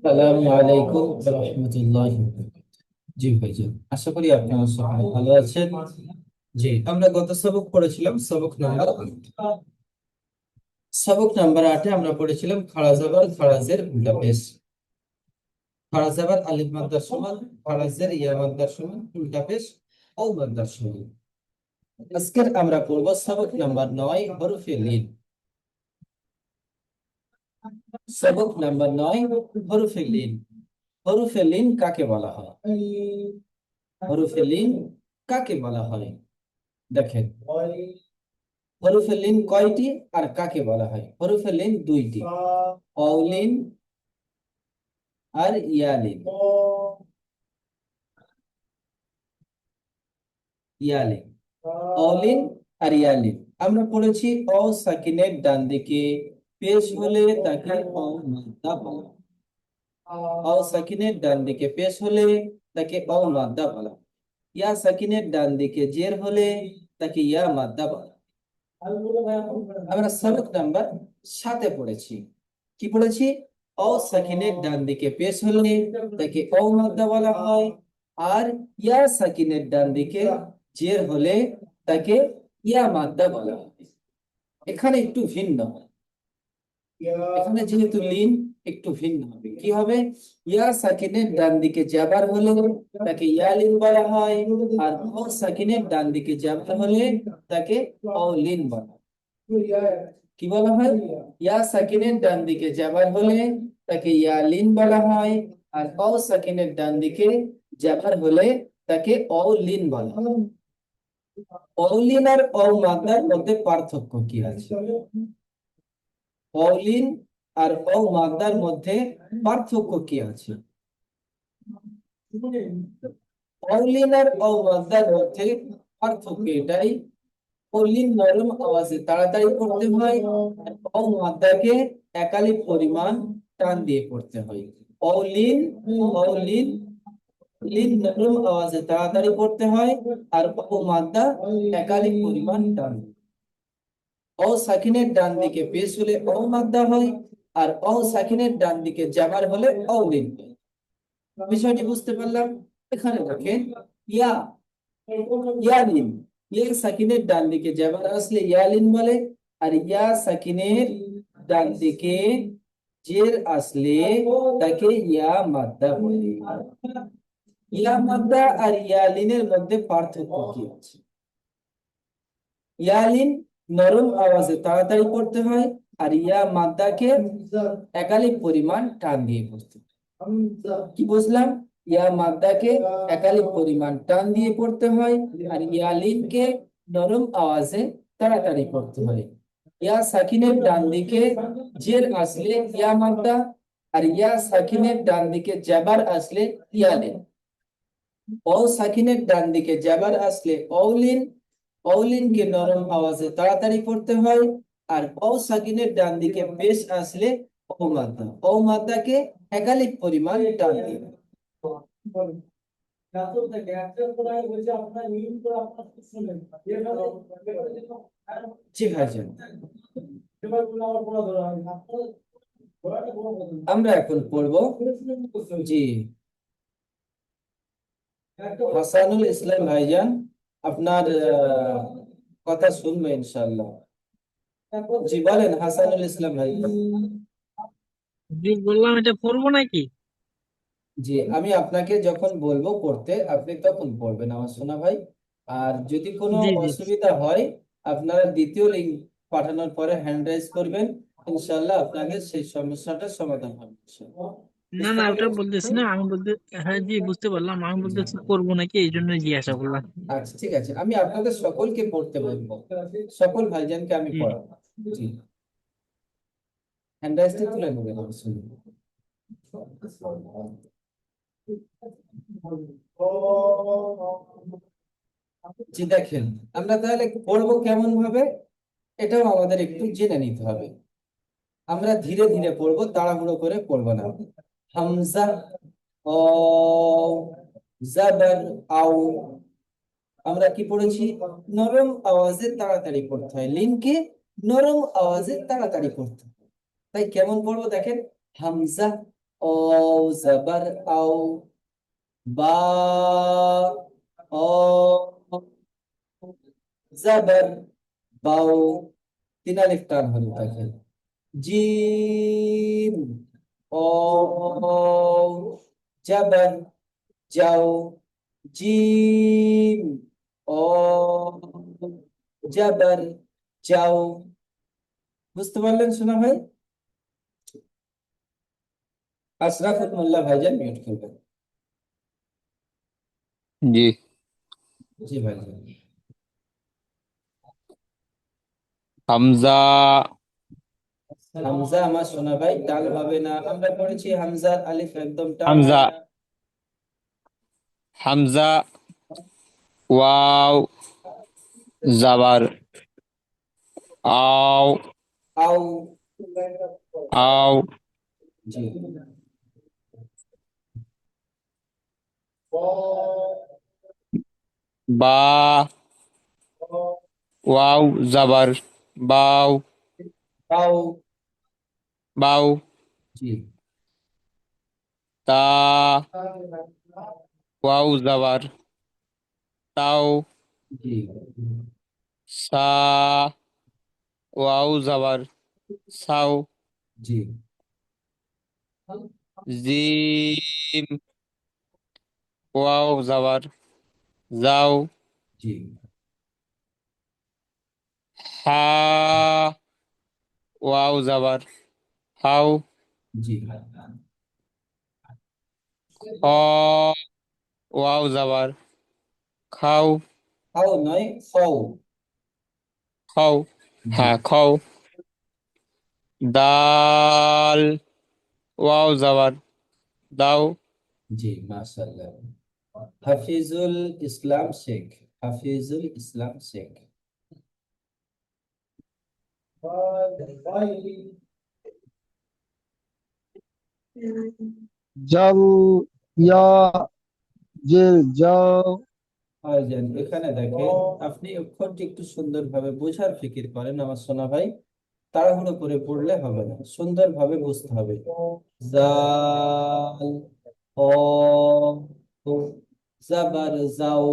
আসসালামু আলাইকুম ওয়া রাহমাতুল্লাহি ওয়া বারাকাতুহু। জি ভাইজান, আশা করি আপনারা সকলে ভালো আছেন। জি, আমরা গত সবক পড়েছিলাম সবক নাম্বার 8 আমরা পড়েছিলাম খাড়া জাবার খাড়াজের উল্টা পেশ। খাড়া জাবার আলিফ মাদ্দার সমান, খাড়াজের ইয়া মাদ্দার সমান, উল্টা পেশ ও মাদ্দার সমান। আজকের আমরা পড়ব সবক নাম্বার 9 হরফে লিন। সবক নাম্বার 9 হরফে লিন। হরফে লিন কাকে বলা হয়? হরফে লিন কাকে বলা হয়? দেখেন, হরফে লিন কয়টি আর কাকে বলা হয়? হরফে লিন দুইটি, অলিন আর ইয়ালিন। ইয়ালিন, অলিন আর ইয়ালিন। আমরা পড়েছি অ সাকিনের ডান দিকে পেশ হলে তাকে অ মাদ্দা বলা হয়। অ সাকিনের ডান দিকে পেশ হলে তাকে অ মাদ্দা বলা হয়। ইয়া সাকিনের ডান দিকে জের হলে তাকে ইয়া মাদ্দা বলা হয়। আমরা সবক নাম্বার 7 পড়েছি। কি পড়েছি? অ সাকিনের ডান দিকে পেশ হলে তাকে অ মাদ্দা বলা হয়, আর ইয়া সাকিনের ডান দিকে জের হলে তাকে ইয়া মাদ্দা বলা হয়। এখানে একটু ভিন্ন, এখানে যেহেতু লিন, একটু ভিন্ন হবে। কি হবে? ইয়া সাকিনের ডান দিকে জাবার হলে তাকে ইয়া লিন বলা হয়, আর অ সাকিনের ডান দিকে জাবার হলে তাকে অ লিন বলা হয়। কি বলা হয়? ইয়া সাকিনের ডান দিকে জাবার হলে তাকে ইয়া লিন বলা হয়, আর অ সাকিনের ডান দিকে জাবার হলে তাকে অ লিন বলা হয়। অলিন আর অ মাদ্দার মধ্যে পার্থক্য কি আছে? অলিন আর অ মাদ্দার মধ্যে পার্থক্য কি আছে? অলিন আর অ মাদ্দার মধ্যে পার্থক্য এটাই, অলিন নরম আওয়াজে তাড়াতাড়ি পড়তে হয়, আর অ মাদ্দাকে একালিক পরিমাণ টান দিয়ে পড়তে হয়। অলিন, অলিন, লিন নরম আওয়াজে তাড়াতাড়ি পড়তে হয়, আর অ মাদ্দা একালিক পরিমাণ টান। অ সাকিনের ডান দিকে পেশ হলে অ মাদ্দা হয়, আর অ সাকিনের ডান দিকে জাবার হলে অ লিন হয়। বিষয়টি বুঝতে পারলাম? এখানে দেখেন, ইয়া, ইয়ালিন, ইয়া সাকিনের ডান দিকে জাবার আসলে ইয়ালিন বলে, আর ইয়া সাকিনের ডান দিকে জের আসলে তাকে ইয়া মাদ্দা বলে। ইয়া মাদ্দা আর ইয়ালিনের মধ্যে পার্থক্য কি আছে? ইয়ালিন নরম আওয়াজে তাড়াতাড়ি পড়তে হয়, আর ইয়া মাদ্দাকে একালিক পরিমাণ টান দিয়ে পড়তে হয়। কি বুঝলাম? ইয়া মাদ্দাকে একালিক পরিমাণ টান দিয়ে পড়তে হয়, আর ইয়ালিনকে নরম আওয়াজে তাড়াতাড়ি পড়তে হয়। ইয়া সাকিনের ডান দিকে জের আসলে ইয়া মাদ্দা, আর ইয়া সাকিনের ডান দিকে জাবার আসলে ইয়ালিন। অ সাকিনের ডান দিকে জাবার আসলে অলিন, অলিনকে নরম আওয়াজে তাড়াতাড়ি পড়তে হয়, আর অ সাকিনের ডান দিকে পেশ আসলে ও মাদ্দা, ও মাদ্দাকে একালিক পরিমাণ টান দিবে। জি ভাইজান, আমরা এখন পড়বো, জি, হাসানুল ইসলাম ভাইজান আপনার কথা শুনবো ইনশাআল্লাহ। জি বলেন হাসানুল ইসলাম ভাইজান। জি বললাম, এটা পড়বো নাকি? জি, আমি আপনাকে যখন বলবো পড়তে আপনি তখন পড়বেন আমার সোনা ভাই। আর যদি কোনো জি জি। অসুবিধা হয়, আপনারা দ্বিতীয় লিঙ্ক পাঠানোর পরে হ্যান্ড রাইজ করবেন, ইনশাআল্লাহ আপনাদের সেই সমস্যাটার সমাধান হবে ইনশাআল্লাহ। না বুঝতে না, ওটা পেরেছেন বলতেছি তো? না, আমি বলতে, হ্যাঁ জি বুঝতে পারলাম, আমি জি, বলতেছি পড়বো নাকি, এই জন্য জিজ্ঞাসা করলাম। আচ্ছা ঠিক আছে, আমি আপনাদের সকলকে পড়তে বলবো, সকল ভাইজানকে আমি জি পড়াবো। জি, হ্যান্ড রাইজটা তুলে নেবেন আমার সঙ্গে। জি দেখেন, আমরা তাহলে পড়বো কেমন ভাবে এটাও আমাদের একটু জেনে নিতে হবে। আমরা ধীরে ধীরে পড়বো, তাড়াহুড়ো করে পড়বো না। হামজা, অ, জাবার, আও। আমরা কি পড়েছি? নরম আওয়াজে তাড়াতাড়ি পড়তে হয়, লিনকে নরম আওয়াজে তাড়াতাড়ি পড়তে হয়। তাই কেমন পড়বো দেখেন, হামজা ও জবর আও, বা ও জবর বাও, তিন আলিফ টান হলো দেখেন। জিম ও জবর যাও, জিম ও জবর যাও। বুঝতে পারলেন শোনা ভাই? আশরাফুল মোল্লা ভাইজান মিউট করবেন। জি। জি ভাইজান। হামজা। হামজা আমার শোনা ভাই টান হবে না, আমরা পড়েছি হামজার আলিফ একদম টান হামজা। হয় না। হামজা। ওয়াও জাবার আও। আও। আও। জি। বা ওয়াও জাবার বাও। আও। বাও। জি। তা ওয়াও জাবার তাও। জি। সা ওয়াও জাবার সাও। জি। জিম ওয়াও জাবার যাও। জি। হা ওয়াও জাবার হাও। জি। খ ওয়াও জাবার খাও। খাও নয়, খাও। খাও। জি। হ্যাঁ খাও। দাল ওয়াও জাবার দাও। জি মাশাআল্লাহ। হাফিজুল ইসলাম শেখ, হাফিজুল ইসলাম শেখ। জাল ইয়া জের যাও। ভাইজান এখানে দেখেন, আপনি অক্ষরটি একটু সুন্দরভাবে বোঝার ফিকির করেন আমার সোনা ভাই, তাড়াহুড়ো করে পড়লে হবে না, সুন্দরভাবে বুঝতে হবে। জাল ও জাবার যাও,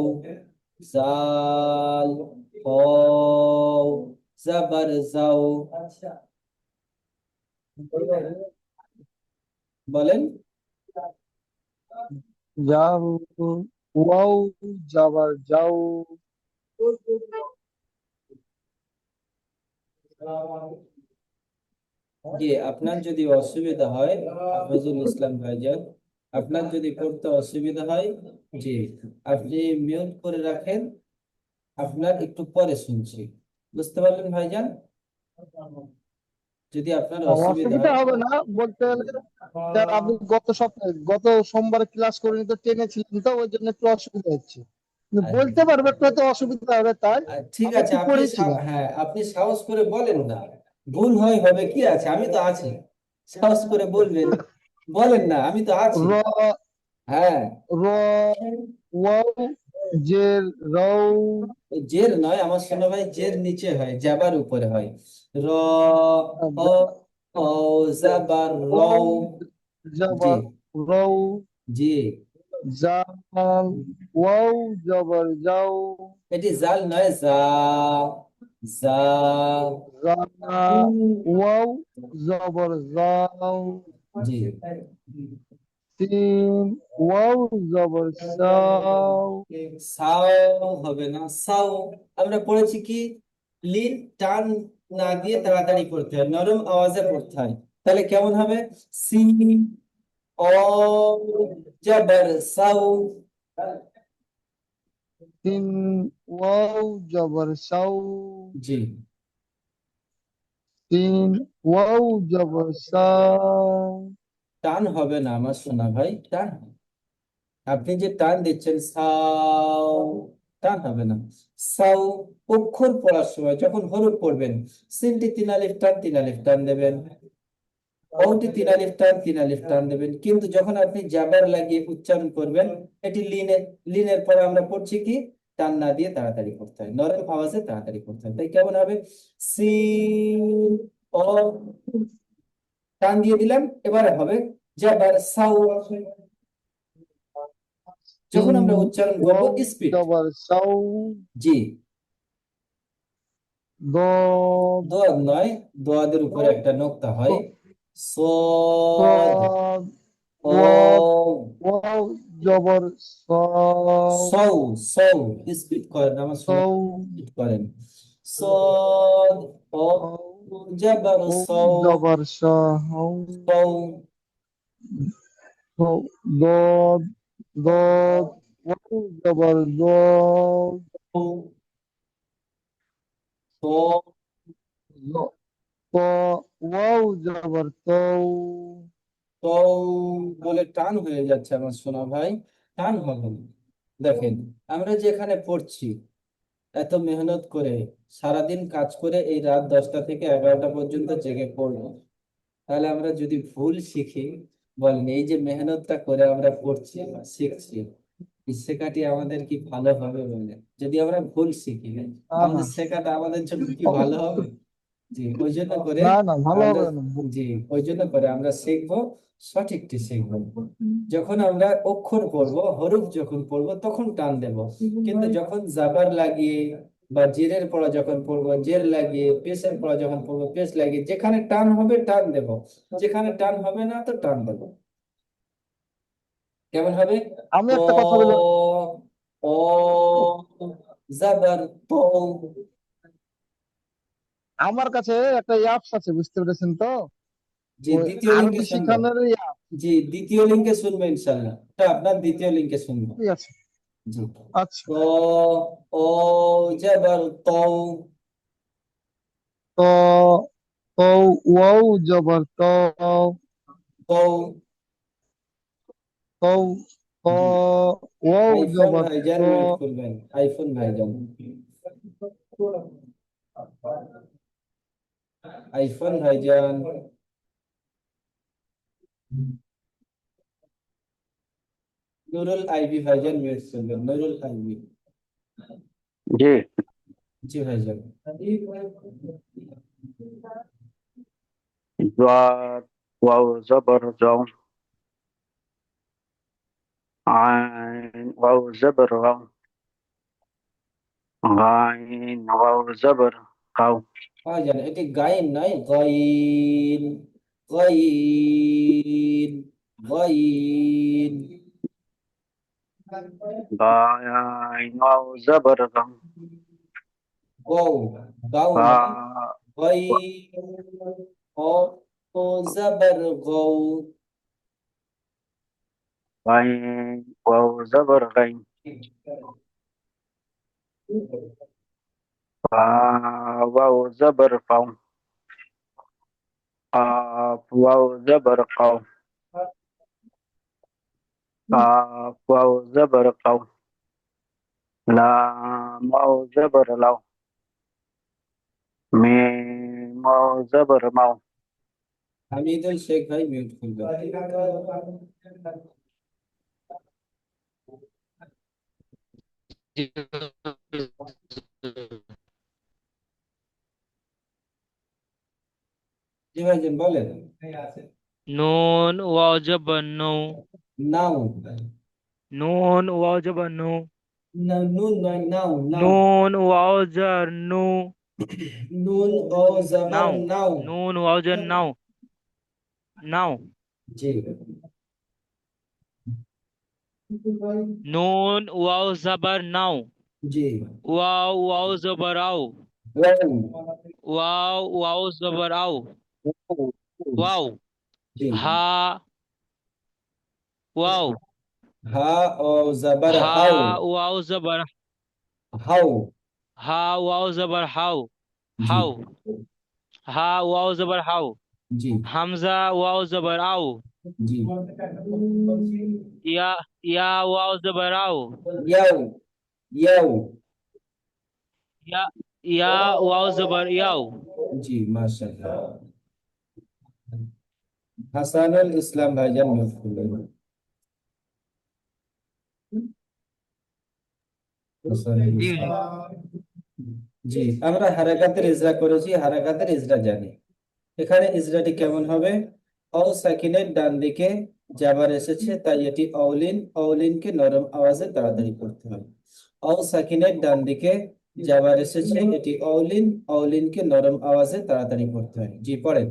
জাল ও জাবার যাও। বলেন। জাল ওয়াও জাবার যাও। জি, আপনার যদি অসুবিধা হয় হাফিজুল ইসলাম ভাইজান, আপনার যদি পড়তে অসুবিধা হয়, জি, আপনি মিউট করে রাখেন, আপনার একটু পরে শুনছি। বুঝতে পারলেন ভাইজান? যদি আপনার অসুবিধা অসুবিধা হয়। হবে না বলতে গেলে। স্যার আপনি গত সপ্তাহে গত সোমবার ক্লাস করেনি তো টেনে ছিলেন তো ওই জন্য একটু অসুবিধা হচ্ছে। কিন্তু আর- বলতে পারবে একটু হয়তো অসুবিধা হবে তাই ঠিক আমি আছে, একটু আপনি পড়েছিলাম। হ্যাঁ, আপনি সাহস করে বলেন না, ভুল হয় হবে কি আছে, আমি তো আছি, সাহস করে বলবেন, বলেন না, আমি তো আছি। র হ্যাঁ। র ওয়াও জের রৌ। জের নয় আমার সোনা ভাই, জের নিচে হয়, জাবার উপরে হয়। র ও ও জাবার রও। ওয়াও জি। জাবার রৌ। জি। জাল ওয়াও জাবার যাও। এটি জাল নয়, জা, জা। রা ওয়াও জবর যাও। জি। সিন ওয়াও জবর সাও। সাও হবে না, সাও। আমরা পড়েছি কি, লিন টান না দিয়ে তাড়াতাড়ি করতে হয়, নরম আওয়াজে পড়তে হয়। তাহলে কেমন হবে? সি ও জবর সাউ। সিন ওয়াও জবর সাও। জি। সিন ওয়াও জবর সাও। টান হবে না আমার সোনা ভাই, টান হবে। আপনি যে টান দিচ্ছেন সাউ, টান হবে না। সাউ অক্ষর পড়ার সময় যখন হরফ পড়বেন, সিনটি তিন আলিফ টান, তিন আলিফ টান দেবেন, ওটি তিন আলিফ টান, তিন আলিফ টান দেবেন। কিন্তু যখন আপনি জাবার লাগিয়ে উচ্চারণ করবেন, এটি লিনের, লিনের পরে আমরা পড়ছি কি, টান না দিয়ে তাড়াতাড়ি করতে হয়, নরম আওয়াজে তাড়াতাড়ি করতে হয়। তাই কেমন হবে? সিন ও টান দিয়ে দিলাম, এবারে হবে জাবার সাউ। যখন আমরা উচ্চারণ করব ওয়াও স্পিড। জবর সাউ, জি, দদ দোয়াদ নয়, দোয়াদের উপরে একটা নোক্তা হয়। সদ, সদ, ও, ওয়াদ ওয়াও জবর সাউ, সৌ, সৌ, স্পিড করেন, আমার শোনা সাউ, স্পিড করেন। সদ, ও, জাবার ও সৌ, জবর সাউ, সৌ, দদ দদ, ওয়াও জবর দদ, সৌ, ত ওয়াও জবর তৌ, সৌ বলে টান হয়ে যাচ্ছে আমার সোনা ভাই, টান হবে না। দেখেন, আমরা যেখানে পড়ছি, এত মেহনত করে সারাদিন কাজ করে এই রাত 10টা থেকে 11টা পর্যন্ত জেগে পড়বো, তাহলে আমরা যদি ভুল শিখি, বলেন এই যে মেহনতটা করে আমরা পড়ছি শিখছি, এই শেখাটি আমাদের কি ভালো হবে? বলে যদি আমরা ভুল শিখি, না না আমাদের শেখাটা আমাদের জন্য কি ভালো হবে? জি, ওই জন্য করে না না ভালো আমরা, হবে না। জি, ওই জন্য করে আমরা শিখবো, সঠিকটি শিখবো। যখন আমরা অক্ষর পড়বো, হরফ যখন পড়বো তখন টান দেব, কিন্তু যখন জাবার লাগিয়ে বা জেরের পড়া যখন পড়বো জের লাগিয়ে, পেশের পড়া যখন পড়বো পেশ লাগিয়ে, যেখানে টান হবে টান দেব, যেখানে টান হবে না তো টান দেব। কেমন হবে? আমি ত, একটা কথা বলি, ও, জাবার তো। আমার কাছে একটা অ্যাপস আছে, বুঝতে পেরেছেন তো? জি, ওই দ্বিতীয় লিঙ্কে আরবি শুনবো। শিখানোর অ্যাপ। জি, দ্বিতীয় লিঙ্কে শুনবো ইনশাল্লাহ, এটা আপনার দ্বিতীয় লিঙ্কে শুনবো। ঠিক আছে, জি, আচ্ছা। তো, ও, জাবার তো, তো তো ওয়াও জবর তো, তো। তো তো জি, ওয়াও আইফোন জবর ভাইজান তো, মিউট করবেন, আইফোন ভাইজান, আইফোন ভাইজান। নুরুল আইবি ভাইজান মিউট করবেন, নুরুল আইবি। জি। জি ভাইজান। দাদ, ওয়াও জবর যাও, আইন ওয়াও জবর ওয়াও, গাইন ওয়াও জবর গাও, ভাইজান এটি গাইন নয়, গাইন, গাইন, গাইন। গাইন ওয়াও জবর গাও, গাও, গাও গা, নয়, গাইন, ও, ও জাবার গাও। গাইন ওয়াও জবর গাইন, ফা, ওয়াও জবর ফাও, কাফ ওয়াও জবর কাও, কাফ ওয়াও জবর কাও, লাম ওয়াও জবর লাও, মিম ওয়াও জবর মাও। হামিদুল শেখ ভাই মিউট করবেন। জি ভাইজান বলেন। নুন ওয়াও জবর নু, নাও, নুন ওয়াও জবর নু, নুন নয়, নাও, নাও, নুন ওয়াও জবর নু, নুন ও জাবার নাও, নাও। নুন ওয়াও জবর নাও, নাও, জি, নুন ওয়াও জবর নাও, জি, ওয়াও ওয়াও জবর আও, ওয়াও, ওয়াও ওয়াও জবর আও, ওয়াও, জি, হা, ওয়াও, হা ও জাবার হা হাও, ওয়াও জবর, হাও। হা ওয়াও জবর হাও, জি, হাও, হা ওয়াও জবর হাও, জি, হামজা ওয়াও জবর আও, জি, ইয়া, ইয়া ওয়াও জবর আও, ইয়াও, ইয়াও। ইয়া, ইয়া ওয়াও জবর ইয়াও, জি, মাশাআল্লাহ। হাসানুল ইসলাম ভাইজান মিউট করবেন। হাসানুল জি হুজুর। ইসলাম। জি, আমরা হারাকাতের ইজরা করেছি, হারাকাতের ইজরা জানি। এখানে ইজরাটি কেমন হবে? অ সাকিনের ডান দিকে জাবার এসেছে, তাই এটি অলিন। অলিনকে নরম আওয়াজে তাড়াতাড়ি পড়তে হয়। অ সাকিনের ডান দিকে জাবার এসেছে, এটি অলিন। অলিনকে নরম আওয়াজে তাড়াতাড়ি পড়তে হয়। জি, পড়েন।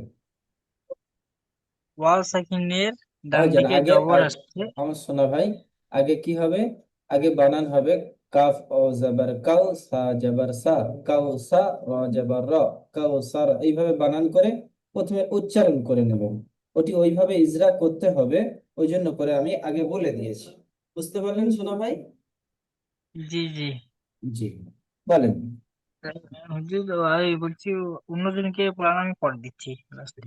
ওয়াও সাকিনের ডান ভাইজান দিকে আগে জবর আসছে। আমার শোনা ভাই, আগে কি হবে? আগে বানান হবে কাফ ও জবর কাউ, সা জবর সা, কাউ সা, র জবর র, কাউ সার। এইভাবে বানান করে প্রথমে উচ্চারণ করে নেবেন। ওটি ওইভাবে ইজরা করতে হবে, ওই জন্য করে আমি আগে বলে দিয়েছি। বুঝতে পারলেন শোনা ভাই? জি জি। জি, বলেন। হুজুর, আমি বলছি অন্যজনকে পড়ানো, আমি পড়ে দিচ্ছি লাস্টে।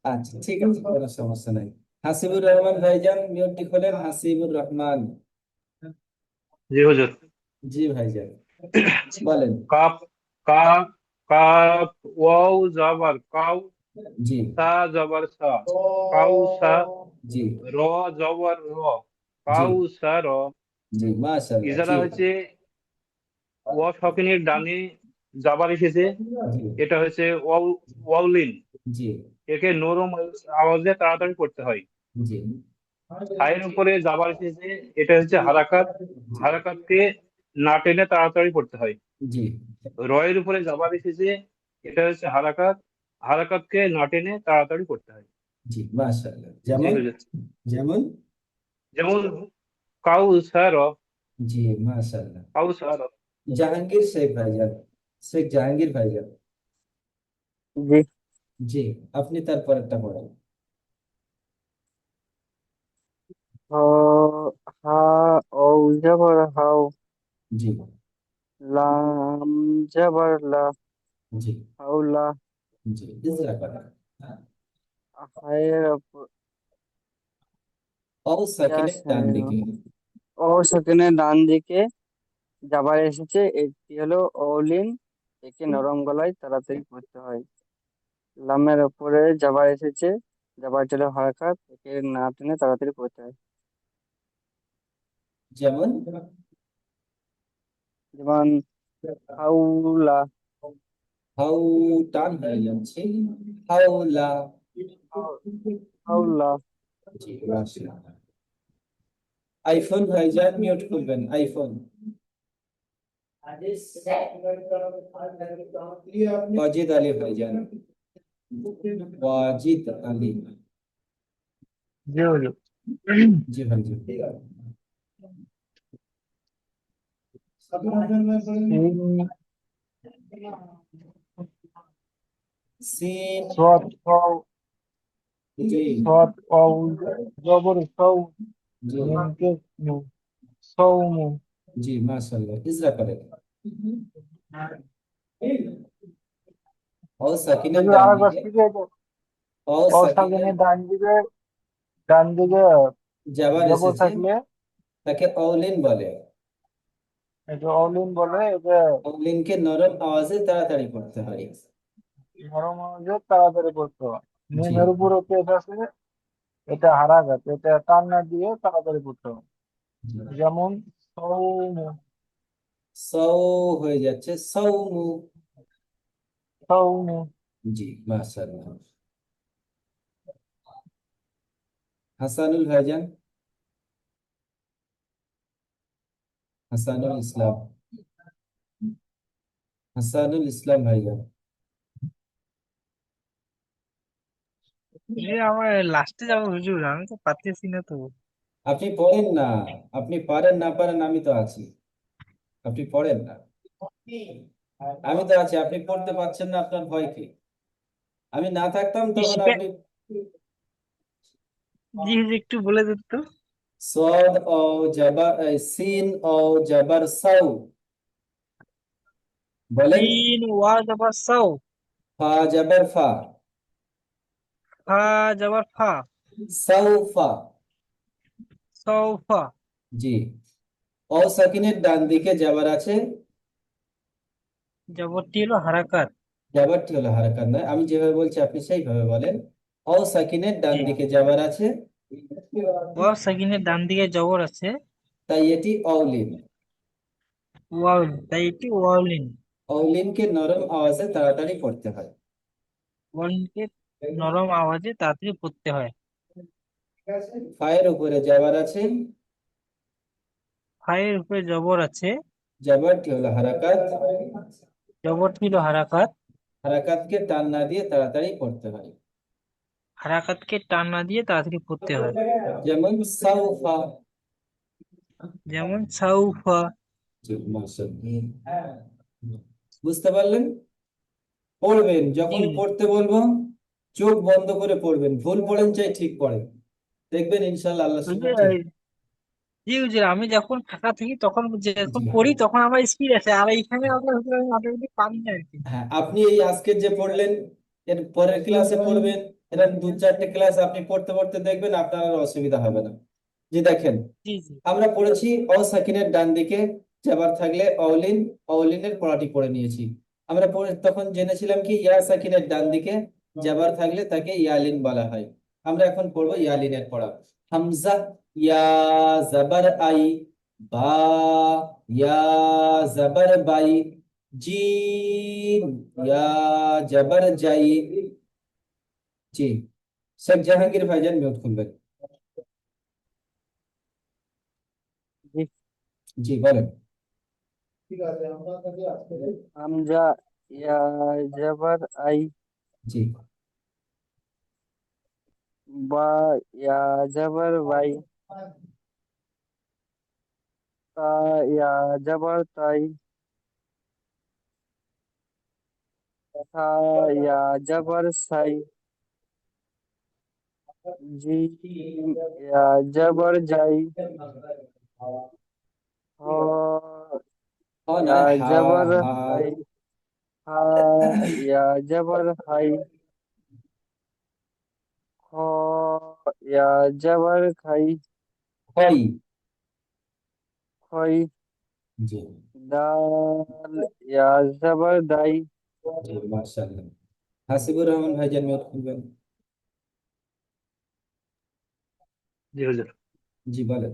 আচ্ছা, ঠিক আছে, কোনো সমস্যা নাই। হাসিবুর রহমান ভাইজান, মিউটটি খোলেন। হাসিবুর রহমান। জি হুজুর। জি ভাইজান, বলেন। কাপ, কা, কাপ, ওয়াও জবর কাউ, জি সা জবর সা, কাউ সা, জি র জবর র, জি কাউ সা র। জি, মাশাআল্লাহ। ইজারা জি হচ্ছে ওয়া শকিনের ডানে জাবার এসেছে, জি এটা হচ্ছে ওয়াও, ওয়াউলিন। জি একে নরম আওয়াজে তাড়াতাড়ি করতে হয়। জি সায়ের উপরে জাবার এসেছে, এটা হচ্ছে হারাকাত। হারাকাতকে না টেনে তাড়াতাড়ি করতে হয়। জি রয়ের উপরে জাবার এসেছে, এটা হচ্ছে হারাকাত। হারাকাতকে না টেনে তাড়াতাড়ি করতে হয়। জি, মাশাআল্লাহ। জি যেমন হুজুর। যেমন যেমন কাউসার, জি, মাশাআল্লাহ। কাউসার। জাহাঙ্গীর শেখ ভাইজান, শেখ জাহাঙ্গীর ভাইজান। জি। জি, আপনি তারপর একটা পড়েন। হ, হা, ও জবর হাও, জি লাম জবর লা, জি হাওলা। জি, ইজরা করেন। হায়ের উপর অ সাকিনের ডান দিকে। ও সেখানে ডান দিকে যাবার এসেছে, এটি হলো অলিন। একে নরম গলায় তাড়াতাড়ি পড়তে হয়। লামের উপরে যাবার এসেছে, যাবার চলে হারাকাত, একে না টেনে তাড়াতাড়ি পড়তে হয়। যেমন যেমন হাউলা। হাউ, টান হয়ে যাচ্ছে। হাউলা। হাউলা। জি, মাশাআল্লাহ। আইফোন ভাইজান, মিউট করবেন। আইফোন। ওয়াজিদ আলী ভাইজান। ওয়াজিদ আলী। জি হুজুর। জি ভাইজান। Scene, scene. সৎ ওয়াও, জি সৎ ওয়াও জবর সৌ, জি মিমকে নু, সৌমু। জি, মাশাআল্লাহ। ইজরা করেন। অ সাকিনের হুজুর ডান আরেকবার দিকে। শিখে তো। অ ও সাকিনের সাকিনের ডান দিকে জাবার জবর এসেছে, থাকলে তাকে অলিন বলে। এটা অলিন বলে। এটা অলিনকে নরম আওয়াজে তাড়াতাড়ি পড়তে হয়। নরম আওয়াজে তাড়াতাড়ি পড়তে হয়। জি নিমের উপরে পেশ আছে, এটা হারাঘাত, এটা টান না দিয়ে তাড়াতাড়ি পড়তে হবে। যেমন সৌমু, সৌ হয়ে যাচ্ছে সৌমু। সৌমু। জি, মাশাআল্লাহ। হাসানুল ভাইজান, হাসানুল ইসলাম। হাসানুল ইসলাম ভাইজান। আমার লাস্টে যাবো হুজুর, আমি তো পারতেছি না তো। আপনি পড়েন না। আপনি পারেন না পারেন, আমি তো আছি। আপনি পড়েন না, আমি তো আছি। আপনি পড়তে পারছেন না, আপনার ভয় কি? আমি না থাকতাম কি তখন শিখে? আপনি। জি হুজুর, একটু বলে দিন তো। সদ ও জবর, সিন ও জবর সাউ, বলেন। সিন ওয়া জবর সাউ, ফা জবর ফা, ফা জবর ফা, সাউফা। সৌফা। জি, অ সাকিনের ডান দিকে জবর আছে। জবরটি হলো হারাকাত। জবরটি হলো হারাকাত নয়, আমি যেভাবে বলছি আপনি সেইভাবে বলেন। অ সাকিনের ডান জি। দিকে জবর আছে, ওয়া সাকিনের ডান দিকে জবর আছে, তাই এটি অলিন। ওয়াউল, তাই এটি ওয়াউলিন। অলিনকে নরম আওয়াজে তাড়াতাড়ি পড়তে হয়। ওয়াউলিনকে নরম আওয়াজে তাড়াতাড়ি পড়তে হয়। ফায়ের উপরে জাবার আছে, ফায়ের উপরে জবর আছে, জাবারটি হলো হারাকাত, জবরটি হলো হারাকাত, হারাকাতকে টান না দিয়ে তাড়াতাড়ি পড়তে হয়। হারাকাতকে টান না দিয়ে তাড়াতাড়ি পড়তে হয়। যেমন সাউফা। যেমন সাউফা। জি, মাশাআল্লাহ। বুঝতে পারলেন? পড়বেন, জি যখন হুজুর। পড়তে বলবো চোখ বন্ধ করে পড়বেন, ভুল পড়েন চাই ঠিক পড়েন, দেখবেন ইনশাআল্লাহ আল্লাহ হুজুর, ঠিক। জি হুজুর, আমি যখন ফাঁকা থাকি তখন যখন জি, পড়ি তখন আমার স্পিড আছে, আর এইখানে আপনার হুজুর আমি অটোমেটিক পারি না আর কি। হ্যাঁ, আপনি এই আজকের যে পড়লেন এর পরের ক্লাসে পড়বেন, এর দু চারটে ক্লাস আপনি পড়তে পড়তে দেখবেন আপনার আর অসুবিধা হবে না। জি দেখেন, জি জি। আমরা পড়েছি অসাকিনের ডান দিকে জাবার থাকলে অলিন, অলিনের পড়াটি পড়ে নিয়েছি। আমরা তখন জেনেছিলাম কি ইয়া সাকিনের ডান দিকে জাবার থাকলে তাকে ইয়ালিন বলা হয়। আমরা এখন পড়বো ইয়ালিনের পড়া। হামজা ইয়া জাবার আই, বা ইয়া জাবার বাই, জিম ইয়া জাবার জাই। জি, শেখ জাহাঙ্গীর ভাইজান মিউট খুলবেন। জি। জি বলেন। হামজা ইয়া জাবার আই, জি, বা ইয়া জাবার বাই, তা ইয়া জাবার তাই, সা ইয়া জাবার সাই, জিম ইয়া জাবার যাই, হ ও ইয়া নয়, হা। জাবার হা। হাই, হা ইয়া জাবার হাই, খ ইয়া জাবার খাই, হয়। খই, জি। দাল ইয়া জাবার দাই। জি, মাশাআল্লাহ। হাসিবুর রহমান ভাইজান মিউট খুলবেন। জি হুজুর। জি বলেন।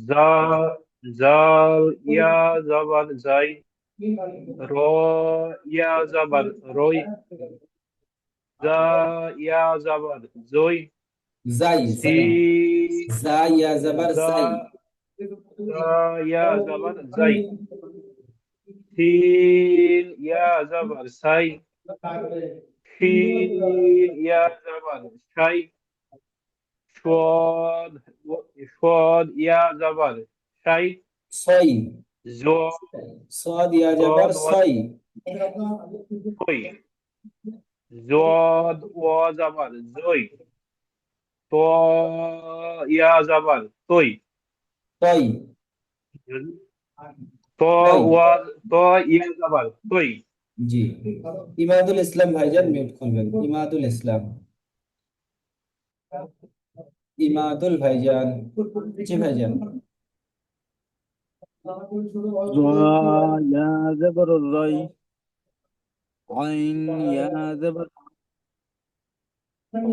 জা জাল ইয়া জাবার যাই, র ইয়া জাবার রই, জা ইয়া জাবার জই, জাই সি জাই, জাই ইয়া জাবার জা জাই। জা ইয়া জাবার যাই, সিন ইয়া জাবার সাই, শিন ইয়া জাবার সাই, সদ সদ ইয়া জাবার সাই, ছয়, জ সদ ইয়া জাবার সদ ছয়। ওয়াজই, জদ ওয়া জাবার জই, ত ইয়া জাবার তই, তয়, ত তয়। ওয়া ত ইয়া জাবার তই। জি, ইমাদুল ইসলাম ভাইজান মিউট খুলবেন। ইমাদুল ইসলাম, ইমাদুল ভাইজান। জি ভাইজান। يا زبر الري، عين يا زبر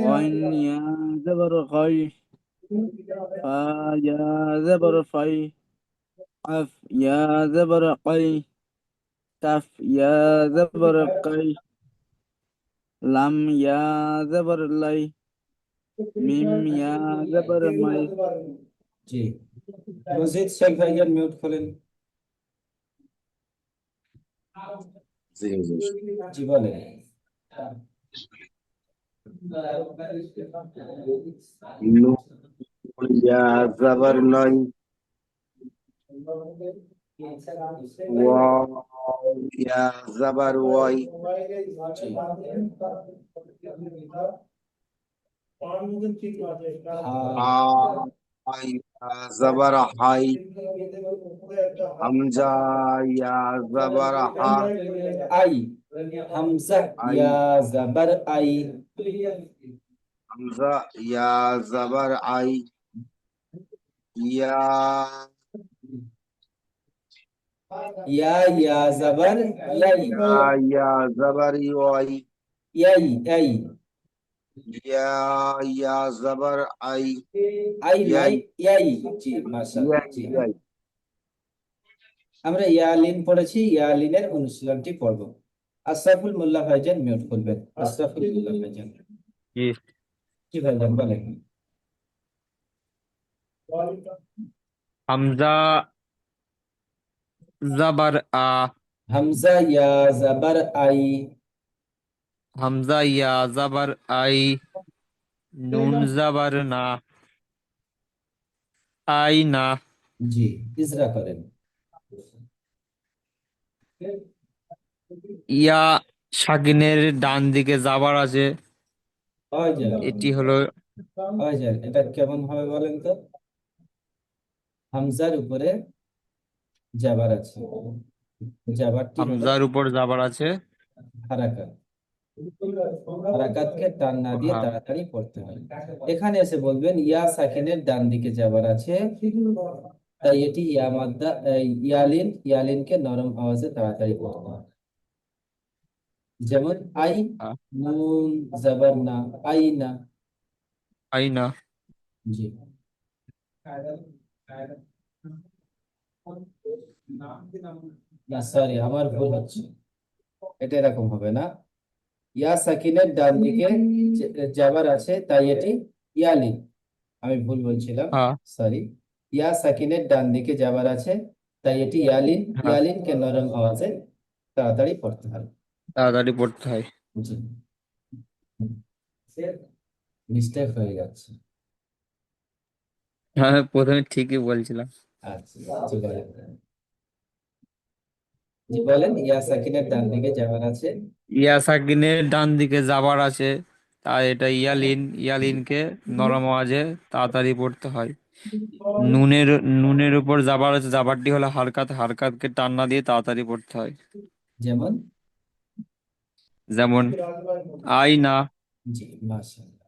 غين يا زبر غي، فا يا زبر في، قف يا زبر قي، كف يا زبر قي، لم يا زبر لي، ميم يا زبر مي। জি, মজিদ শেখ ভাইজান মিউট খোলেন। জি হুজুর। জি বলেন। নুন ইয়া জাবার নই, ওয়াও ইয়া জাবার ওয়াই, জি, হা। হা ইয়া জাবার হাই, হামজা ইয়া জাবার হা, আই, হামজা আই ইয়া জাবার আই। হামজা ইয়া জাবার আই, ইয়া ইয়া জাবার ইয়াই। ইয়া জাবার ওয়াই, ইয়াই, ইয়াই। ইয়া ইয়া জাবার আই, আই ইয়াই নয়, ইয়াই। জি, মাশাআল্লাহ। ইয়াই জি, ইয়াই। আমরা ইয়ালিন পড়েছি, ইয়ালিনের অনুশীলনটি পড়ব। আশরাফুল মোল্লা ভাইজান মিউট করবেন। আশরাফুল মোল্লা ভাইজান। কি কি ভাইজান বলেন? হামজা জাবার আ, হামজা ইয়া জাবার আই, হামজা ইয়া জাবার আই, নুন জাবার না, আই না। জি ইজরা করেন। ইয়া সাকিনের ডান দিকে জাবার আছে, ভাইজান, এটি হলো ভাইজান এটা কেমন হবে বলেন তো? হামজার উপরে জাবার আছে, জাবারটি হলো হামজার উপর জাবার আছে। হারাকাত, হারাকাতকে টান না দিয়ে হ্যাঁ, তাড়াতাড়ি পড়তে হয়। এখানে এসে বলবেন ইয়া সাকিনের ডান দিকে জাবার আছে, তাই এটি ইয়া মাদ্দা ইয়ালিন, ইয়ালিনকে নরম আওয়াজে তাড়াতাড়ি পড়তে হয়। যেমন আই, হ্যাঁ, নুন জাবার না, আই না। আই না। জি না, সরি আমার ভুল হচ্ছে, এটা এরকম হবে না। ইয়া সাকিনের ডান দিকে জাবার আছে, তাই এটি ইয়ালিন। আমি ভুল বলছিলাম, হ্যাঁ, সরি। ইয়া সাকিনের ডান দিকে জাবার আছে, তাই এটি ইয়ালিন, হ্যাঁ, ইয়ালিনকে নরম আওয়াজে তাড়াতাড়ি পড়তে হবে। তাড়াতাড়ি পড়তে হয়। জি মিস্টেক হয়ে যাচ্ছে। হ্যাঁ, প্রথমে ঠিকই বলছিলাম। আচ্ছা জি বলেন, জি বলেন ইয়া সাকিনের ডান দিকে জাবার আছে। ইয়া সাকিনের ডান দিকে জাবার আছে, তাই এটা ইয়ালিন, ইয়ালিনকে নরম আওয়াজে তাড়াতাড়ি পড়তে হয়। নুনের নুনের উপর জাবার আছে, জাবারটি হলো হারকাত, হারকাতকে টান না দিয়ে তাড়াতাড়ি পড়তে হয়। যেমন যেমন আই না। জি মাশাআল্লাহ।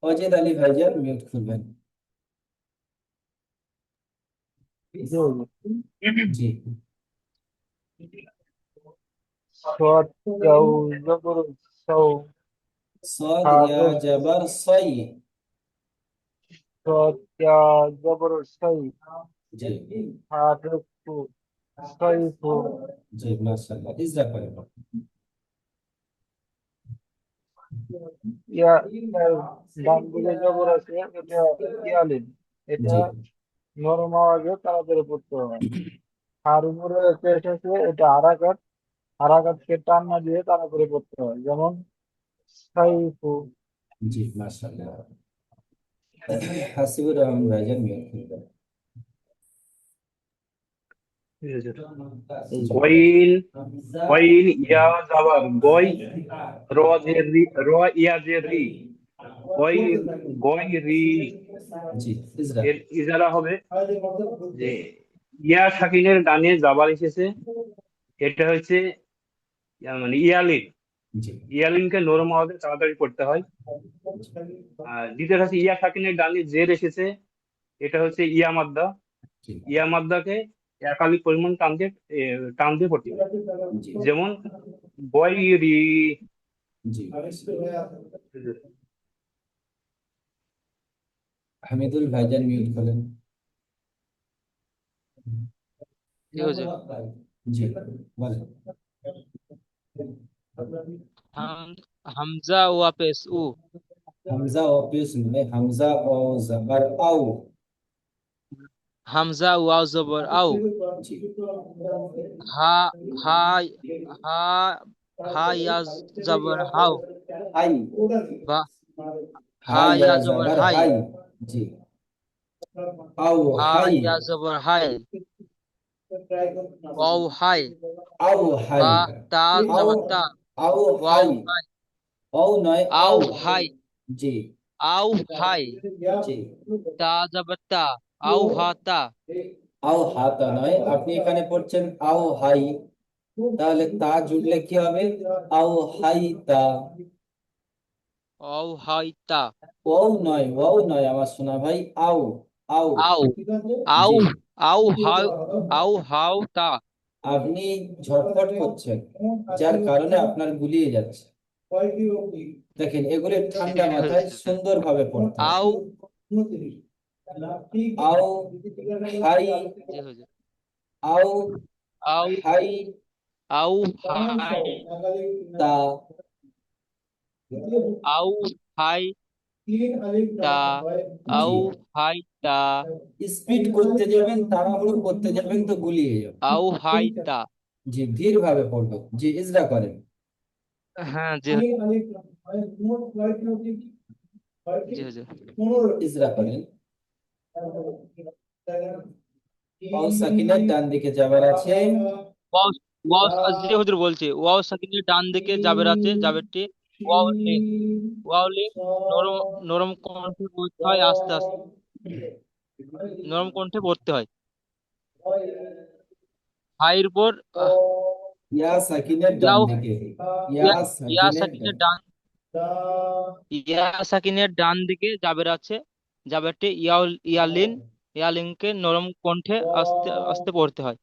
অজেদ আলী ভাইজান মিউট করবেন। জি হুজুর। জি সৎ জাউ জবর সৌ, صاد يا হারুফ جبر صي। সৎ ইয়া জবর সৈ, জি হারুফ সৈফু। জি মাশাআল্লাহ ইজরা করেন। ইয়া ডান দিকে জবর আছে, এটা ইয়ালিন, এটা জি নরম আওয়াজে তাড়াতাড়ি পড়তে হয়। আর উপরে পেশ আছে, এটা হারাকাত, হারাকাতকে টান না দিয়ে তাড়াতাড়ি পড়তে হয়। যেমন সাইফু। জি মাশাআল্লাহ। হাসিবুর রহমান ভাইজান মিউট করবেন। জি গইন, গইন ইয়া জাবার গই, র জে রি, র ইয়া জে রি, গই, গই রি। জি ইজরা। এর ইজারা হবে যে ইয়া সাকিনের ডানে জাবার এসেছে, এটা হচ্ছে মানে ইয়ালিন, জি ইয়ালিনকে নরম আওয়াজে তাড়াতাড়ি পড়তে হয়। আর দ্বিতীয় হচ্ছে ইয়া সাকিনের ডানে জের এসেছে, এটা হচ্ছে ইয়া মাদ্দা, জি ইয়া মাদ্দাকে একালিক পরিমাণ টান দিয়ে পড়তে হয়। জি যেমন গয়রি। জি হামিদুল ভাইজান মিউট করেন। জি হুজুর। জি বলেন। হামজা ওয়া পেশ উ, হামজা ও পেশ নয়, হামজা ও জাবার আও। হামজা ওয়াও জবর আও, জি হা হা হা হা ইয়া জবর হাও, হাই, বা হা হাই ইয়া ইয়া জবর জাবার হাই, হাই। জি আও হা হাই, ইয়া জবর হাই, ওয়াও হাই, আও হাই, বা তা আও জবর তা, আও ওয়াও হাই, হাই, ও নয় আও আও। হাই, জি আও হাই, জি তা জবর তা, আও হা তা, আও হাতা নয়, আপনি এখানে পড়ছেন আও হাই, তাহলে তা জুড়লে কি হবে? আও হাই তা। আও হাই তা, ওয়াও নয়, ওয়াও নয় আমার সোনা ভাই, আও, আও। আও আও জি আও হাও, আও হাও তা, আপনি ঝটপট করছেন, যার কারণে আপনার গুলিয়ে যাচ্ছে। দেখেন এগুলো জি ঠান্ডা মাথায় হুজুর। সুন্দরভাবে পড়তে হবে। আও আও হাই, জি হুজুর। আও আও হাই আও হাই তা, আউ হাই তা আউ জি, হাই তা স্পিড করতে যাবেন, তাড়াহুড়ো করতে যাবেন তো গুলিয়ে যাবে। আউ হাই তা। জি, ধীর ভাবে পড়বেন। জি, ইজরা করেন। হ্যাঁ জি জি হুজুর। ইজরা করেন। ওয়াও সাকিনের ডান দিকে যাবার আছে। ওয়াও ওয়াও জি হুজুর বলছি, ওয়াও সাকিনের ডান দিকে জাবের আছে, জাবেরটি ওয়াও লিন। ওয়াও লিন নরম নরম কণ্ঠে পড়তে হয়, আস্তে আস্তে নরম কণ্ঠে পড়তে হয়। হাইয়ের উপর ইয়া সাকিনের ডান ইয়াও দিকে। ইয়া ইয়া ইয়া সাকিনের ডান। সাকিনের ডান ইয়া সাকিনের ডান দিকে জাবের আছে, জাবেরটি ইয়ালিন। ইয়ালিনকে নরম কণ্ঠে আস্তে আস্তে পড়তে হয়।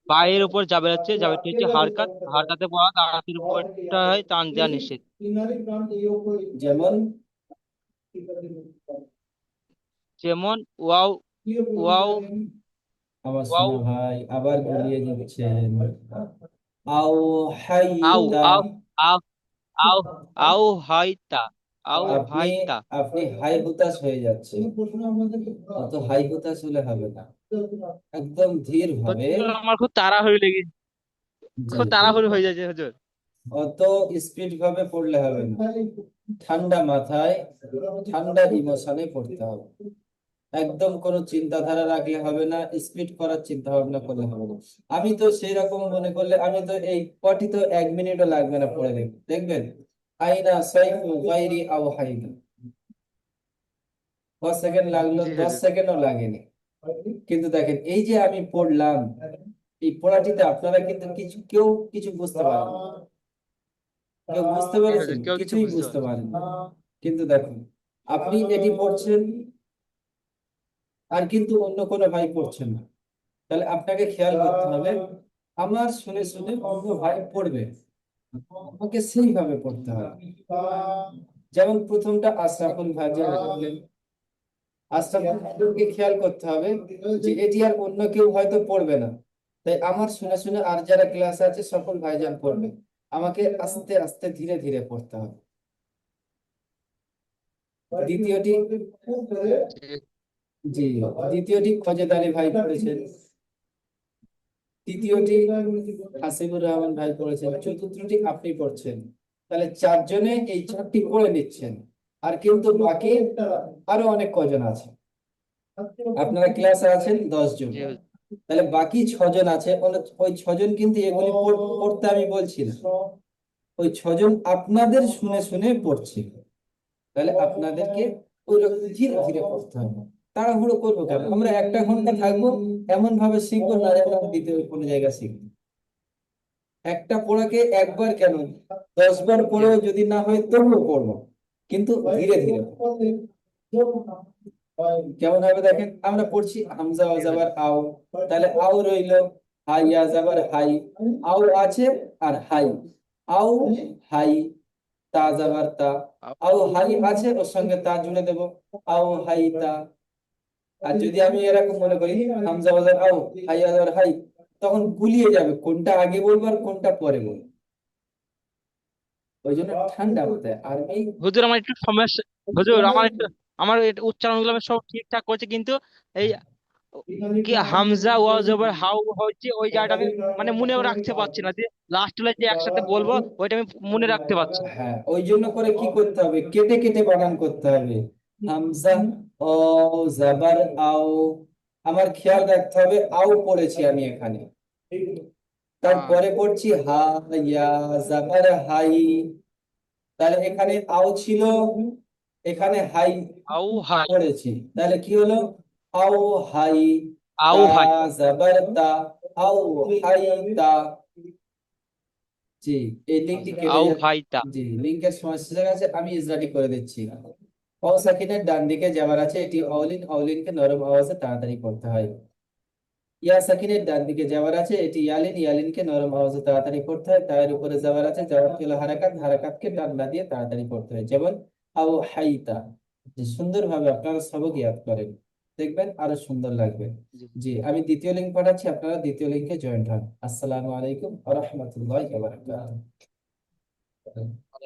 পায়ের উপর জাবের আছে, জাবেরটি হচ্ছে হারকাত। হারকাতে পড়া তাড়াতাড়ি পড়তে হয়, টান দেওয়া নিষেধ। যেমন যেমন ওয়াও ওয়াও আমার ওয়াও সোনা ভাই আবার গুলিয়ে যাচ্ছেন। আও আউ হাইতা। আউ আউ আউ আউ হাইতা আউ আপনি হাইতা। আপনি হাই হুতাশ হয়ে যাচ্ছেন। অত হাই হুতাশ হলে হবে না, একদম ধীর ভাবে। হুজুর আমার খুব তাড়াহুড়ো লেগে, জি, খুব তাড়াহুড়ো হয়ে যাচ্ছে হুজুর। অত স্পিড ভাবে পড়লে হবে না, ঠান্ডা মাথায় ঠান্ডা ইমোশনে পড়তে হবে। একদম কোনো চিন্তাধারা রাখলে হবে না, স্পিড করার চিন্তা ভাবনা করলে হবে না। আমি তো সেই রকম মনে করলে আমি তো এই কটি তো 1 মিনিটও লাগবে না পড়ে দেখবেন। আইনা সাইফু গায়রি আও হাইনা, 10 সেকেন্ড লাগলো, জি 10 হুজুর। সেকেন্ডও লাগেনি। কিন্তু দেখেন এই যে আমি পড়লাম, এই পড়াটিতে আপনারা কিন্তু কিছু কেউ কিছু বুঝতে পারেন না। কেউ বুঝতে জি পেরেছেন? হুজুর, কেউ কিছু কিছুই বুঝতে বুঝতে পারছে না। পারেন না। কিন্তু দেখুন, আপনি এটি পড়ছেন আর কিন্তু অন্য কোনো ভাই পড়ছেন না, তাহলে আপনাকে খেয়াল করতে হবে আমার শুনে শুনে অন্য ভাই পড়বে, আমাকে সেইভাবে পড়তে হবে। যেমন প্রথমটা আশরাফুল ভাই যে বললেন, আশরাফুল ভাইকে খেয়াল করতে হবে যে এটি আর অন্য কেউ হয়তো পড়বে না, তাই আমার শুনে শুনে আর যারা ক্লাসে আছে সকল ভাইজান পড়বে, আমাকে আস্তে আস্তে ধীরে ধীরে পড়তে হবে। দ্বিতীয়টি, জি জি, দ্বিতীয়টি খোঁজেদ আলী ভাই পড়েছেন। তৃতীয়টি হাসিবুর রহমান ভাই পড়েছেন। চতুর্থটি আপনি পড়ছেন। তাহলে চারজনে এই চারটি পড়ে নিচ্ছেন, আর কিন্তু বাকি আরো অনেক কজন আছে। আপনারা ক্লাসে আছেন 10 জন, জি হুজুর। তাহলে বাকি 6 জন আছে। ওই 6 জন কিন্তু এগুলি পড়তে আমি বলছি না, ওই 6 জন আপনাদের শুনে শুনে পড়ছে। তাহলে আপনাদেরকে ওই রকম ধীরে ধীরে পড়তে হবে। তাড়াহুড়ো করবো কেন? আমরা 1টা ঘন্টা থাকবো, এমন ভাবে শিখবো না যেন আমরা দ্বিতীয় কোনো জায়গায় শিখবো। একটা পড়াকে একবার কেন, 10 বার জি পড়েও হুজুর। যদি না হয় তবুও পড়বো, কিন্তু ধীরে ধীরে। কেমন হবে দেখেন, আমরা পড়ছি হামজা জি হুজুর। ওয়াজাবার আও, তাহলে আও রইলো, হাই আজাবার হাই, আও আছে আর হাই, আও হাই, তা যাবার তা, আও হাই আছে ওর সঙ্গে তা জুড়ে দেবো, আও হাই তা। আর যদি আমি এরকম মনে করি হামজা ওয়াজার আও, হাই আজাবার হাই, তখন গুলিয়ে যাবে কোনটা আগে বলবো আর কোনটা পরে বলবো। ওই জন্য ঠান্ডা মাথায় আর এই হুজুর আমার একটু সমস্যা, হুজুর আমার একটু, আমার উচ্চারণগুলো আমি সব ঠিকঠাক করছি, কিন্তু এই কি হামজা ওয়াও জবর হাউ হচ্ছে ওই জায়গাটা আমি মানে মনেও রাখতে পারছি না, যে লাস্ট যে একসাথে বলবো ওইটা আমি মনে রাখতে পারছি না। হ্যাঁ, ওই জন্য করে কি করতে হবে, কেটে কেটে বানান করতে হবে। হামজা ও জাবার আও, আমার খেয়াল রাখতে হবে আও পড়েছি আমি এখানে, আহ, তারপরে পড়ছি হা, ইয়া জাবার হাই, তাহলে এখানে আও ছিল, এখানে হাই আউ হাই। পড়েছি, তাহলে কি হলো, আও হাই, তা আউ হাই। জাবার তা, আও হাই তা। জি, এই লিঙ্কটি কেটে আউ যাচ্ছে। হাই তা। জি, লিঙ্কের সমস্যা আছে, আমি ইসরাটি করে দিচ্ছি। অ সাকিনের ডান দিকে যাবার আছে, এটি অলিন, অলিনকে নরম আওয়াজে তাড়াতাড়ি পড়তে হয়। ইয়া সাকিনের ডান দিকে যাবার আছে, এটি ইয়ালিন, ইয়ালিনকে নরম আওয়াজে তাড়াতাড়ি পড়তে হয়। তায়ের উপরে যাবার আছে, যাবার হলো হারাকাত, হারাকাতকে টান না দিয়ে তাড়াতাড়ি পড়তে হয়। যেমন আও হাইতা। যে সুন্দরভাবে আপনারা সবক ইয়াদ করেন, দেখবেন আরো সুন্দর লাগবে। জি। জি, আমি দ্বিতীয় লিঙ্ক পাঠাচ্ছি, আপনারা দ্বিতীয় লিঙ্কে জয়েন্ট হন। আসসালামু আলাইকুম ওয়া রাহমাতুল্লাহি ওয়া বারাকাতুহু।